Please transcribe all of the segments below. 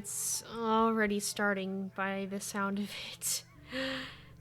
it's already starting by the sound of it.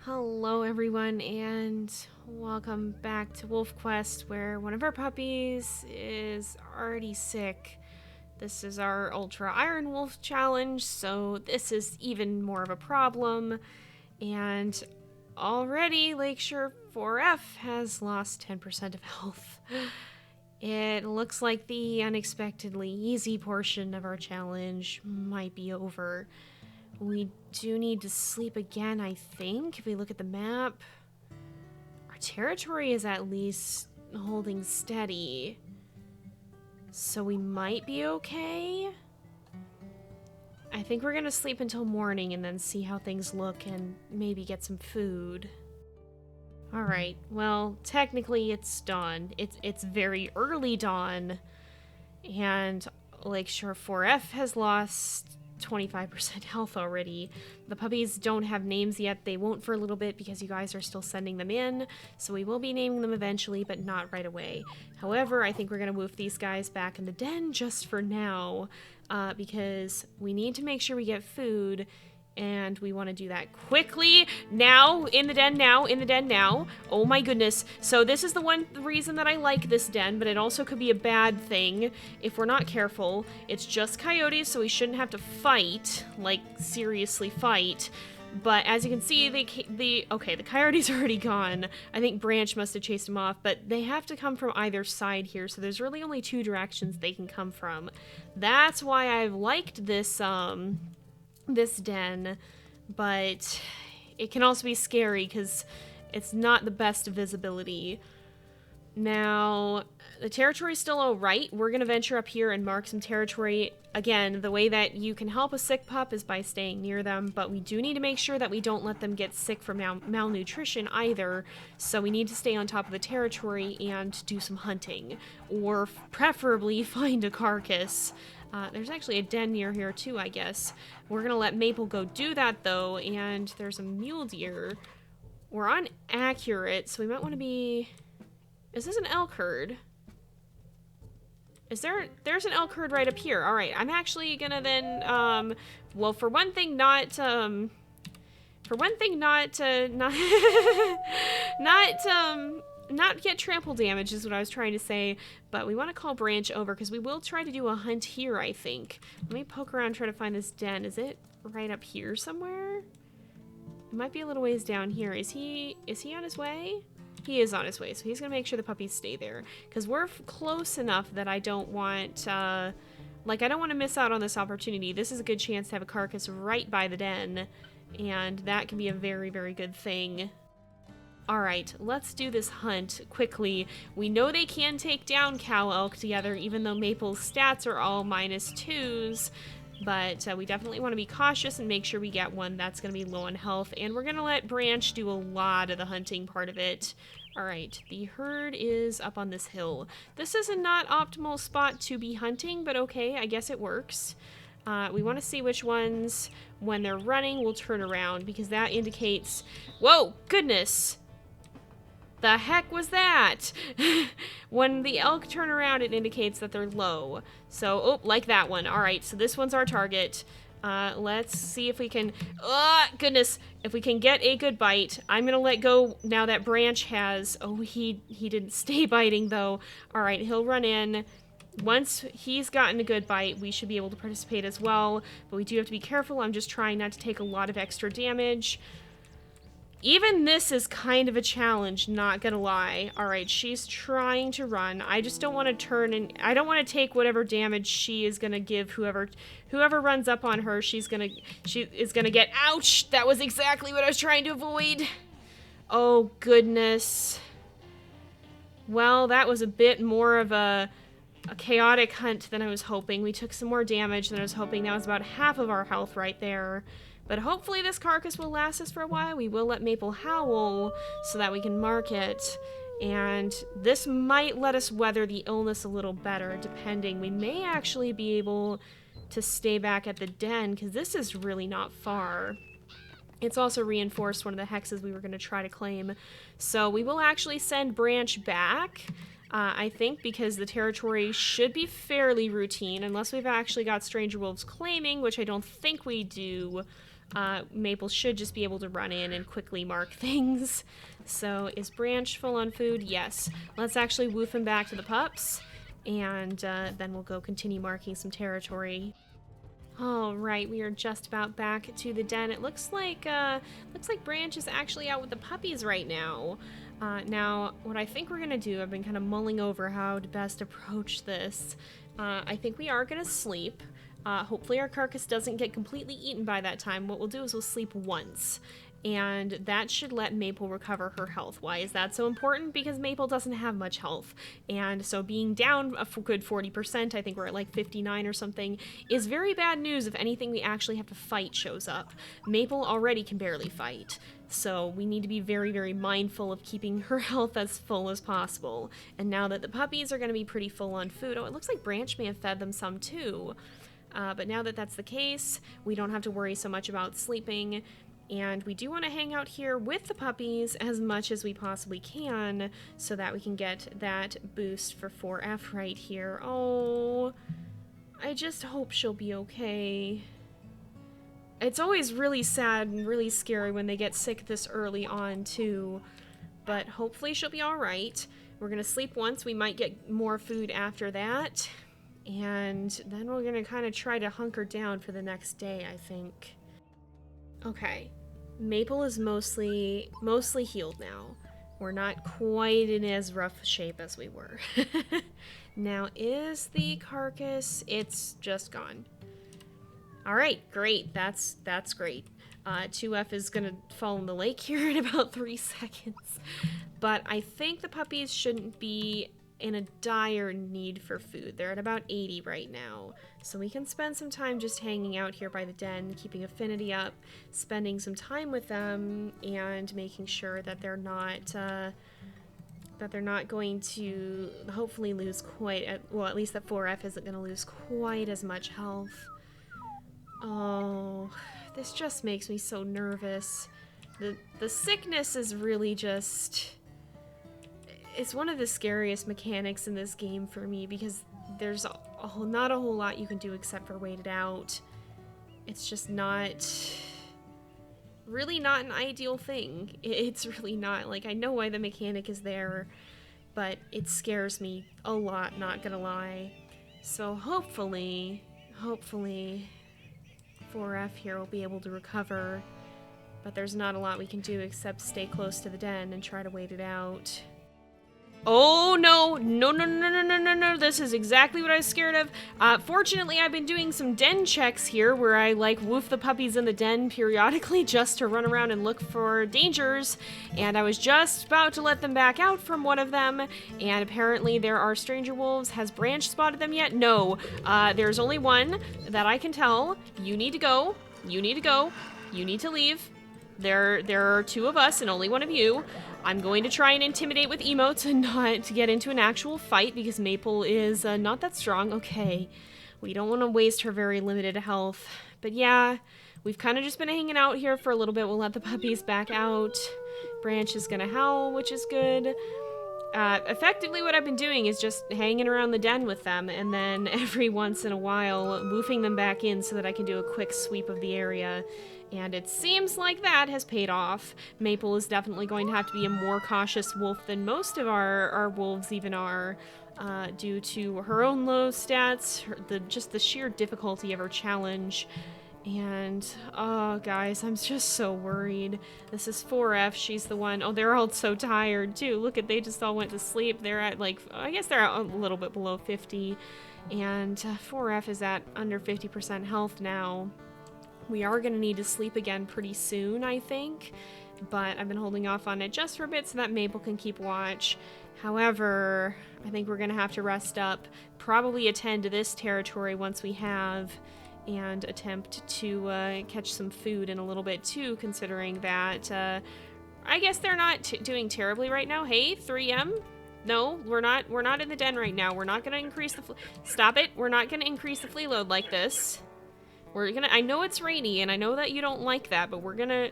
Hello everyone, and welcome back to WolfQuest, where one of our puppies is already sick. This is our Ultra Ironwolf challenge, so this is even more of a problem. And already Lakeshore 4F has lost 10% of health. It looks like the unexpectedly easy portion of our challenge might be over. We do need to sleep again, I think, if we look at the map. Our territory is at least holding steady, so we might be okay. I think we're gonna sleep until morning and then see how things look and maybe get some food. Alright, well, technically it's dawn. It's very early dawn, and Lakeshore 4F has lost 25% health already. The puppies don't have names yet. They won't for a little bit because you guys are still sending them in, so we will be naming them eventually, but not right away. However, I think we're going to move these guys back in the den just for now, because we need to make sure we get food, and we want to do that quickly. Now, in the den now. Oh my goodness. So this is the one reason that I like this den, but it also could be a bad thing if we're not careful. It's just coyotes, so we shouldn't have to fight, like seriously fight. But as you can see, the coyote's already gone. I think Branch must have chased him off, but they have to come from either side here, so there's really only two directions they can come from. That's why I've liked this den, but it can also be scary because it's not the best visibility. Now, the territory's still alright. We're going to venture up here and mark some territory. Again, the way that you can help a sick pup is by staying near them, but we do need to make sure that we don't let them get sick from malnutrition either, so we need to stay on top of the territory and do some hunting, or preferably find a carcass. There's actually a den near here too, I guess. We're gonna let Maple go do that though, and there's a mule deer. We're on accurate, so we might want to be... Is this an elk herd? There's an elk herd right up here. Alright, I'm actually gonna then, well, for one thing not not get trample damage is what I was trying to say, but we want to call Branch over because we will try to do a hunt here, I think. Let me poke around and try to find this den. Is it right up here somewhere? It might be a little ways down here. Is he on his way? He is on his way, so he's going to make sure the puppies stay there. Because we're close enough that I don't want, I don't want to miss out on this opportunity. This is a good chance to have a carcass right by the den, and that can be a very, very good thing. Alright, let's do this hunt quickly. We know they can take down cow elk together, even though Maple's stats are all -2s, but we definitely want to be cautious and make sure we get one that's going to be low on health, and we're going to let Branch do a lot of the hunting part of it. Alright, the herd is up on this hill. This is a not optimal spot to be hunting, but okay, I guess it works. We want to see which ones, when they're running, will turn around, because that indicates... Whoa, goodness! The heck was that? When the elk turn around, it indicates that they're low. So, oh, like that one. Alright, so this one's our target. Let's see if we can... Oh, goodness! If we can get a good bite. I'm gonna let go now that Branch has... Oh, he didn't stay biting, though. Alright, he'll run in. Once he's gotten a good bite, we should be able to participate as well. But we do have to be careful. I'm just trying not to take a lot of extra damage. Even this is kind of a challenge, not gonna lie. Alright, she's trying to run. I just don't want to turn and... I don't want to take whatever damage she is gonna give whoever runs up on her. She is gonna get... Ouch! That was exactly what I was trying to avoid. Oh, goodness. Well, that was a bit more of a chaotic hunt than I was hoping. We took some more damage than I was hoping. That was about half of our health right there. But hopefully this carcass will last us for a while. We will let Maple howl so that we can mark it. And this might let us weather the illness a little better, depending. We may actually be able to stay back at the den, because this is really not far. It's also reinforced one of the hexes we were going to try to claim. So we will actually send Branch back. I think because the territory should be fairly routine, unless we've actually got stranger wolves claiming, which I don't think we do. Maple should just be able to run in and quickly mark things. So is Branch full on food? Yes. Let's actually woof him back to the pups, and then we'll go continue marking some territory. All right, we are just about back to the den. It looks like Branch is actually out with the puppies right now. Now, what I think we're gonna do, I've been kind of mulling over how to best approach this. I think we are gonna sleep. Hopefully our carcass doesn't get completely eaten by that time. What we'll do is we'll sleep once, and that should let Maple recover her health. Why is that so important? Because Maple doesn't have much health, and so being down a good 40%, I think we're at like 59 or something, is very bad news if anything we actually have to fight shows up. Maple already can barely fight, so we need to be very, very mindful of keeping her health as full as possible. And now that the puppies are going to be pretty full on food, oh, it looks like Branch may have fed them some too. But now that that's the case, we don't have to worry so much about sleeping, and we do want to hang out here with the puppies as much as we possibly can so that we can get that boost for 4F right here. Oh, I just hope she'll be okay. It's always really sad and really scary when they get sick this early on too, but hopefully she'll be alright. We're gonna sleep once, we might get more food after that. And then we're gonna kind of try to hunker down for the next day, I think. Okay, Maple is mostly healed now. We're not quite in as rough shape as we were. Now, is the carcass? It's just gone. All right, great. That's great. 2F is gonna fall in the lake here in about 3 seconds. But I think the puppies shouldn't be in a dire need for food. They're at about 80 right now, so we can spend some time just hanging out here by the den, keeping affinity up, spending some time with them, and making sure that they're not going to hopefully lose well, at least that 4F isn't going to lose quite as much health. Oh, this just makes me so nervous. The sickness is really just... It's one of the scariest mechanics in this game for me because there's not a whole lot you can do except for wait it out. It's just really not an ideal thing. It's really not. Like, I know why the mechanic is there, but it scares me a lot, not gonna lie. So hopefully 4F here will be able to recover, but there's not a lot we can do except stay close to the den and try to wait it out. Oh, no, this is exactly what I was scared of. Fortunately, I've been doing some den checks here where I, like, woof the puppies in the den periodically just to run around and look for dangers, and I was just about to let them back out from one of them, and apparently there are stranger wolves. Has Branch spotted them yet? No. There's only one that I can tell. You need to go. You need to go. You need to leave. There are 2 of us and only 1 of you. I'm going to try and intimidate with emotes and not to get into an actual fight because Maple is not that strong. Okay, we don't want to waste her very limited health. But yeah, we've kind of just been hanging out here for a little bit. We'll let the puppies back out. Branch is gonna howl, which is good. Effectively what I've been doing is just hanging around the den with them and then every once in a while woofing them back in so that I can do a quick sweep of the area. And it seems like that has paid off. Maple is definitely going to have to be a more cautious wolf than most of our wolves even are, due to her own low stats, just the sheer difficulty of her challenge. And, oh, guys, I'm just so worried. This is 4F. She's the one. Oh, they're all so tired, too. Look at, they just all went to sleep. They're at, like, I guess they're at a little bit below 50. And 4F is at under 50% health now. We are going to need to sleep again pretty soon, I think. But I've been holding off on it just for a bit so that Maple can keep watch. However, I think we're going to have to rest up, probably attend to this territory once we have, and attempt to catch some food in a little bit too, considering that I guess they're not doing terribly right now. Hey, 3M? No, we're not in the den right now. We're not going to increase the stop it. We're not going to increase the flea load like this. I know it's rainy and I know that you don't like that, but we're going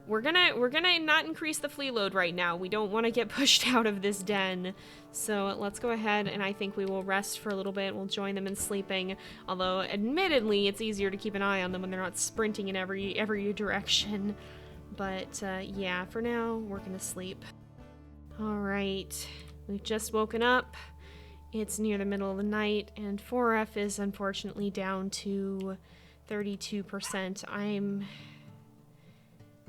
we're gonna not increase the flea load right now. We don't want to get pushed out of this den. So let's go ahead, and I think we will rest for a little bit. We'll join them in sleeping. Although, admittedly, it's easier to keep an eye on them when they're not sprinting in every direction. But yeah, for now, we're gonna sleep. All right, we've just woken up. It's near the middle of the night, and 4F is unfortunately down to 32%.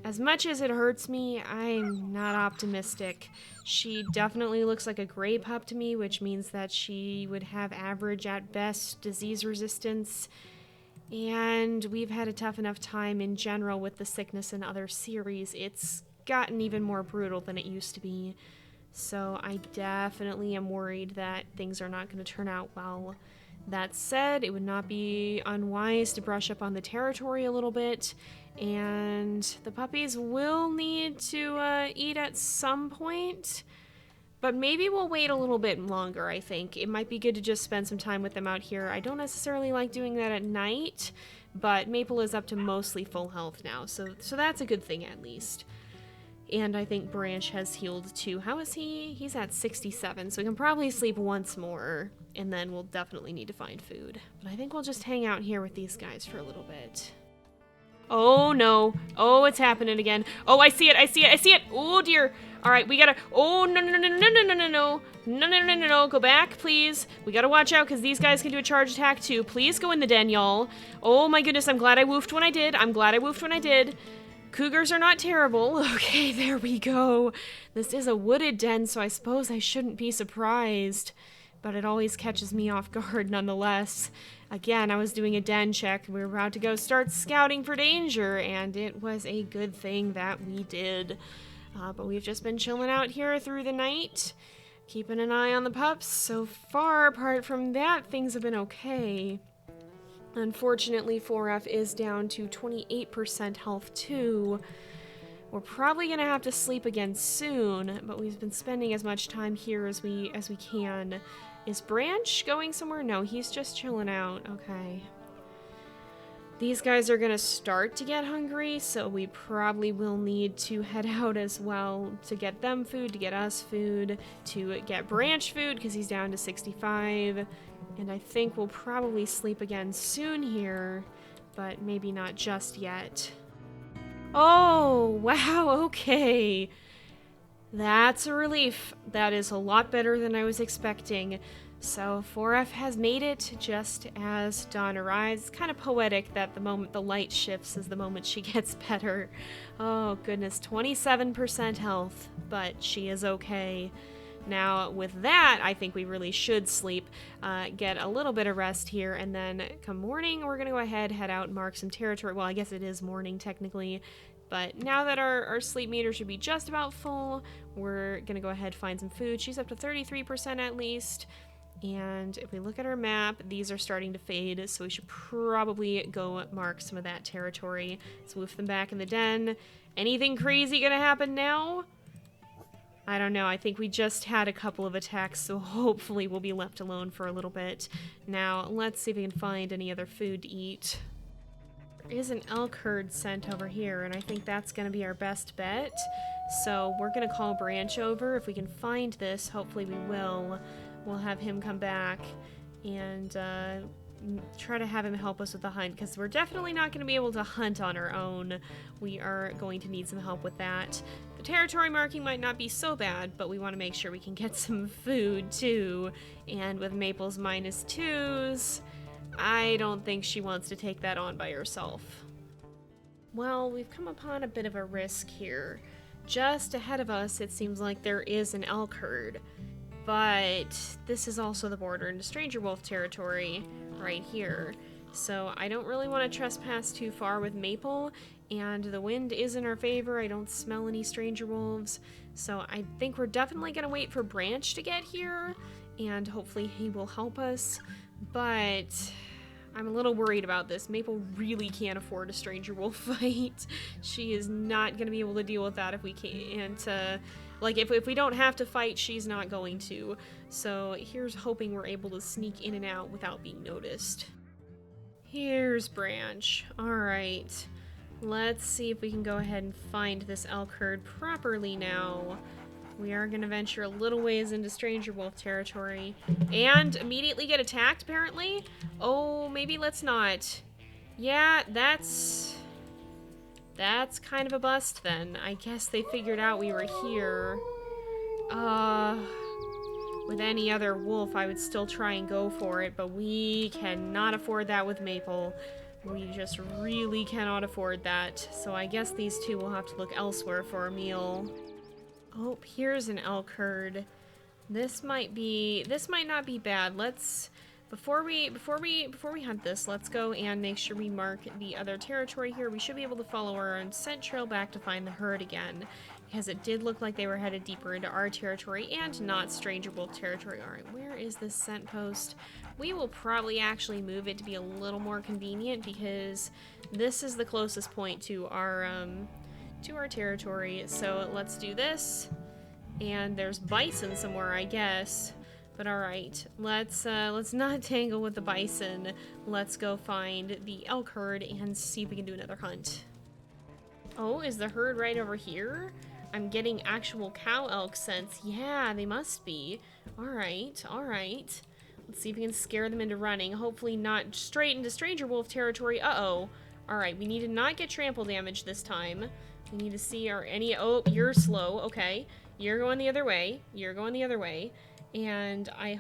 As much as it hurts me, I'm not optimistic. She definitely looks like a gray pup to me, which means that she would have average at best disease resistance. And we've had a tough enough time in general with the sickness in other series. It's gotten even more brutal than it used to be. So I definitely am worried that things are not going to turn out well. That said, it would not be unwise to brush up on the territory a little bit, and the puppies will need to eat at some point, but maybe we'll wait a little bit longer, I think. It might be good to just spend some time with them out here. I don't necessarily like doing that at night, but Maple is up to mostly full health now, so that's a good thing at least. And I think Branch has healed too. How is he? He's at 67, so we can probably sleep once more, and then we'll definitely need to find food. But I think we'll just hang out here with these guys for a little bit. Oh no. Oh, it's happening again. Oh, I see it, I see it, I see it! Oh dear. Alright, we gotta... Oh, no, no, no, no, no, no, no, no, no. No, no, no, no, no. Go back, please. We gotta watch out, because these guys can do a charge attack too. Please go in the den, y'all. Oh my goodness, I'm glad I woofed when I did. I'm glad I woofed when I did. Cougars are not terrible. Okay, there we go. This is a wooded den, so I suppose I shouldn't be surprised. But it always catches me off guard nonetheless. Again, I was doing a den check. We were about to go start scouting for danger, and it was a good thing that we did. But we've just been chilling out here through the night, keeping an eye on the pups. So far, apart from that, things have been okay. Unfortunately, 4F is down to 28% health too. We're probably gonna have to sleep again soon, but we've been spending as much time here as we can. Is Branch going somewhere? No, he's just chilling out. Okay. These guys are gonna start to get hungry, so we probably will need to head out as well to get them food, to get us food, to get Branch food, because he's down to 65. And I think we'll probably sleep again soon here, but maybe not just yet. Oh, wow, okay. That's a relief. That is a lot better than I was expecting. So 4F has made it just as dawn arrives. It's kind of poetic that the moment the light shifts is the moment she gets better. Oh goodness, 27% health, but she is okay. Now, with that, I think we really should sleep, get a little bit of rest here, and then come morning, we're going to go ahead, head out, and mark some territory. Well, I guess it is morning, technically, but now that our sleep meter should be just about full, we're going to go ahead, find some food. She's up to 33% at least, and if we look at our map, these are starting to fade, so we should probably go mark some of that territory. Let's move them back in the den. Anything crazy going to happen now? I don't know, I think we just had a couple of attacks, so hopefully we'll be left alone for a little bit. Now, let's see if we can find any other food to eat. There is an elk herd scent over here, and I think that's going to be our best bet. So we're going to call Branch over. If we can find this, hopefully we will. We'll have him come back and try to have him help us with the hunt, because we're definitely not going to be able to hunt on our own. We are going to need some help with that. The territory marking might not be so bad, but we want to make sure we can get some food too. And with Maple's -2s, I don't think she wants to take that on by herself. Well, we've come upon a bit of a risk here. Just ahead of us, it seems like there is an elk herd. But this is also the border into Stranger Wolf territory right here. So I don't really want to trespass too far with Maple, and the wind is in our favor. I don't smell any stranger wolves. So I think we're definitely going to wait for Branch to get here, and hopefully he will help us. But I'm a little worried about this. Maple really can't afford a stranger wolf fight. She is not going to be able to deal with that if we can't. Like, if we don't have to fight, she's not going to. So here's hoping we're able to sneak in and out without being noticed. Here's Branch. Alright. Let's see if we can go ahead and find this elk herd properly now. We are going to venture a little ways into stranger wolf territory. And immediately get attacked, apparently? Oh, maybe let's not. Yeah, that's kind of a bust then. I guess they figured out we were here. With any other wolf, I would still try and go for it, but we cannot afford that with Maple. We just really cannot afford that. So I guess these two will have to look elsewhere for a meal. Oh, here's an elk herd. This might not be bad. Before we hunt this, let's go and make sure we mark the other territory here. We should be able to follow our own scent trail back to find the herd again, because it did look like they were headed deeper into our territory and not stranger wolf territory. All right, where is this scent post? We will probably actually move it to be a little more convenient, because this is the closest point to our territory. So let's do this. And there's bison somewhere, I guess. But alright, let's not tangle with the bison. Let's go find the elk herd and see if we can do another hunt. Oh, is the herd right over here? I'm getting actual cow elk scents. Yeah, they must be. Alright, alright. Let's see if we can scare them into running. Hopefully not straight into stranger wolf territory. Uh-oh. Alright, we need to not get trample damage this time. We need to see oh, you're slow. Okay. You're going the other way. You're going the other way. And I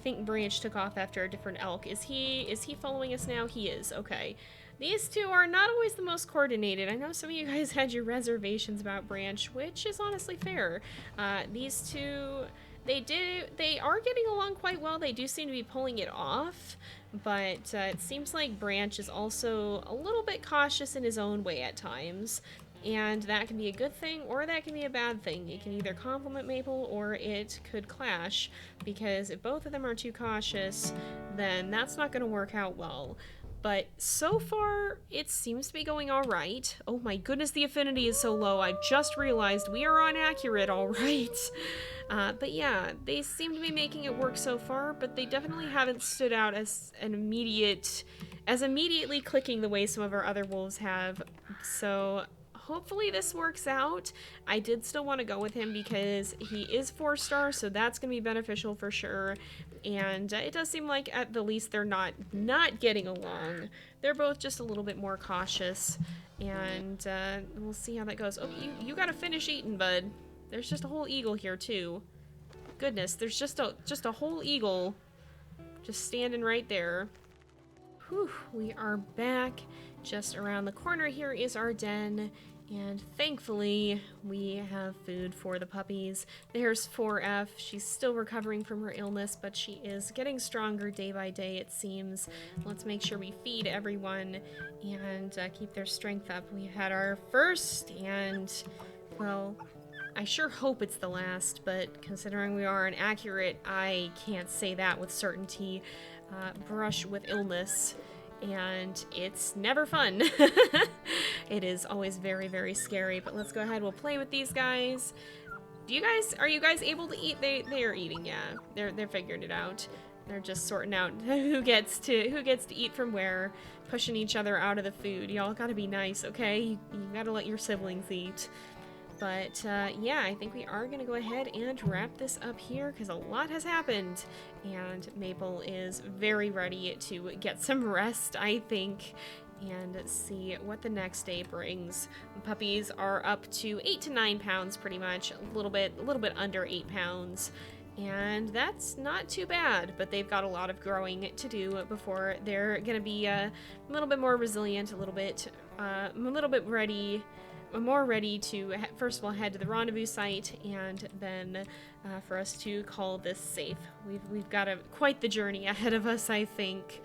think Branch took off after a different elk. Is he following us now? He is. Okay. These two are not always the most coordinated. I know some of you guys had your reservations about Branch, which is honestly fair. These two, they are getting along quite well. They do seem to be pulling it off, but it seems like Branch is also a little bit cautious in his own way at times. And that can be a good thing, or that can be a bad thing. It can either complement Maple, or it could clash, because if both of them are too cautious, then that's not going to work out well. But so far, it seems to be going alright. Oh my goodness, the affinity is so low. I just realized we are on accurate alright. But yeah, they seem to be making it work so far, but they definitely haven't stood out as immediately clicking the way some of our other wolves have. So hopefully this works out. I did still want to go with him because he is 4-star, so that's going to be beneficial for sure. And it does seem like at the least they're not getting along. They're both just a little bit more cautious. And we'll see how that goes. Oh, you gotta finish eating, bud. There's just a whole eagle here too. Goodness, there's just a whole eagle just standing right there. Whew, we are back. Just around the corner here is our den. And thankfully, we have food for the puppies. There's 4F. She's still recovering from her illness, but she is getting stronger day by day, it seems. Let's make sure we feed everyone and keep their strength up. We had our first, and, well, I sure hope it's the last, but considering we are inaccurate, I can't say that with certainty. Brush with illness. And it's never fun. It is always very, very scary. But let's go ahead. We'll play with these guys. Are you guys able to eat? They are eating. Yeah, they're figuring it out. They're just sorting out who gets to eat from where, pushing each other out of the food. Y'all gotta be nice, okay? You gotta let your siblings eat. But, yeah, I think we are going to go ahead and wrap this up here because a lot has happened. And Maple is very ready to get some rest, I think, and see what the next day brings. The puppies are up to 8 to 9 pounds pretty much, a little bit under 8 pounds. And that's not too bad, but they've got a lot of growing to do before they're going to be a little bit more resilient, a little bit ready. I'm more ready to, first of all, head to the rendezvous site, and then for us to call this safe. We've got quite the journey ahead of us, I think.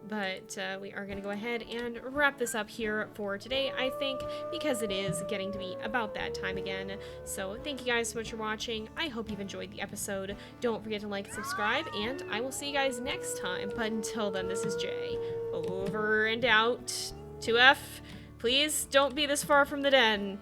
But we are going to go ahead and wrap this up here for today, I think, because it is getting to be about that time again. So thank you guys so much for watching. I hope you've enjoyed the episode. Don't forget to like and subscribe, and I will see you guys next time. But until then, this is Jay. Over and out. 2F. Please don't be this far from the den.